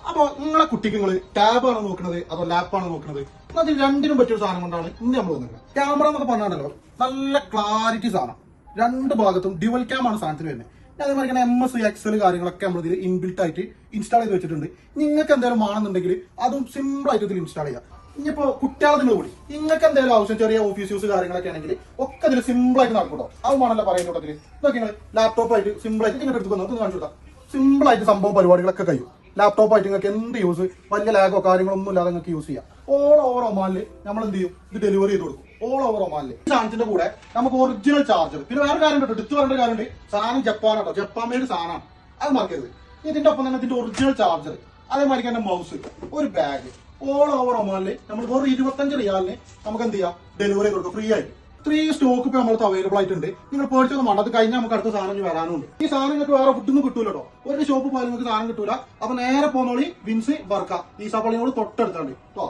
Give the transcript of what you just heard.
അപ്പൊ നിങ്ങളെ കുട്ടിക്ക് നിങ്ങൾ ടാബ് ആണ് നോക്കുന്നത് അതോ ലാപ്പാണ് നോക്കുന്നത്? അത് രണ്ടിനും പറ്റിയ സാധനം കൊണ്ടാണ് ഇന്ന് നമ്മൾ വന്നത്. ക്യാമറ എന്നൊക്കെ പറഞ്ഞാണല്ലോ നല്ല ക്ലാരിറ്റി സാധനം, രണ്ട് ഭാഗത്തും ഡ്യുവൽ ക്യാം ആണ് സാധനത്തിന് വരുന്നത്. അതേമാതിരി MS Excel കാര്യങ്ങളൊക്കെ നമ്മൾ ഇതിൽ ഇൻബിൽട്ട് ആയിട്ട് ഇൻസ്റ്റാൾ ചെയ്ത് വെച്ചിട്ടുണ്ട്. നിങ്ങൾക്ക് എന്തെങ്കിലും ആണെന്നുണ്ടെങ്കിൽ അതും സിമ്പിൾ ആയിട്ട് ഇതിൽ ഇൻസ്റ്റാൾ ചെയ്യാം. ഇനിയിപ്പോ കുട്ടികളെ നിങ്ങൾ കൂടി നിങ്ങൾക്ക് എന്തെങ്കിലും ആവശ്യം ചെറിയ ഓഫീസ് യൂസ് കാര്യങ്ങളൊക്കെ ആണെങ്കിൽ ഒക്കെ ഇതിൽ സിമ്പിൾ ആയിട്ട് നടക്കൂട്ടോ. അതുമാണല്ലോ പറയുന്ന കൂട്ടത്തിൽ ഇതൊക്കെ നിങ്ങൾ ലാപ്ടോപ്പ് ആയിട്ട് സിമ്പിൾ ആയിട്ട് ഇങ്ങനെ എടുത്ത് നമുക്ക് കാണിച്ചു കൊടുക്കാം. സിമ്പിൾ ആയിട്ട് സംഭവം പരിപാടികളൊക്കെ കഴിയും. ലാപ്ടോപ്പ് ആയിട്ട് നിങ്ങൾക്ക് എന്ത് യൂസ്, വലിയ ലാഗോ കാര്യങ്ങളൊന്നും ഇല്ലാതെ നിങ്ങൾക്ക് യൂസ് ചെയ്യാം. ഓൾ ഓവർ ഒമാനിൽ നമ്മൾ എന്ത് ചെയ്യും, ഇത് ഡെലിവറി ചെയ്ത് കൊടുക്കും. ഓൾ ഓവർ ഒമാനിൽ ഈ സാധനത്തിന്റെ കൂടെ നമുക്ക് ഒറിജിനൽ ചാർജർ, പിന്നെ വേറെ കാര്യം കേട്ടോ, എടുത്തു പറയേണ്ട കാര്യമുണ്ട്. സാധനം ജപ്പാനാട്ടോ, ജപ്പാൻ മേഡ് സാധനമാണ്, അത് മറക്കരുത്. ഇതിന്റെ ഒപ്പം തന്നെ ഇതിന്റെ ഒറിജിനൽ ചാർജർ, അതേമാതിരി തന്നെ മൗസ്, ഒരു ബാഗ്, ഓൾ ഓവർ ഒമാനിൽ നമ്മൾ വെറും 25 റിയാലിന് നമുക്ക് എന്ത് ചെയ്യാം, ഡെലിവറി ചെയ്ത് കൊടുക്കും ഫ്രീ ആയിട്ട്. 3 സ്റ്റോക്ക് ഇപ്പൊ നമ്മളത് അവൈലബിൾ ആയിട്ടുണ്ട്. നിങ്ങൾ പേടിച്ചൊന്നും വേണ്ട, അത് കഴിഞ്ഞാൽ നമുക്ക് അടുത്ത സാധനം വരാനുണ്ട്. ഈ സാധനം നിങ്ങൾക്ക് വേറെ ഫുഡൊന്നും കിട്ടൂലോ, ഒരു ഷോപ്പ് പോയാലും നിങ്ങൾക്ക് സാധനം കിട്ടൂല. അപ്പൊ നേരെ പോന്നോളി വിൻസ് വർക്ക ഈസാപ്പള്ളിനോട് തൊട്ടടുത്താണ് കേട്ടോ.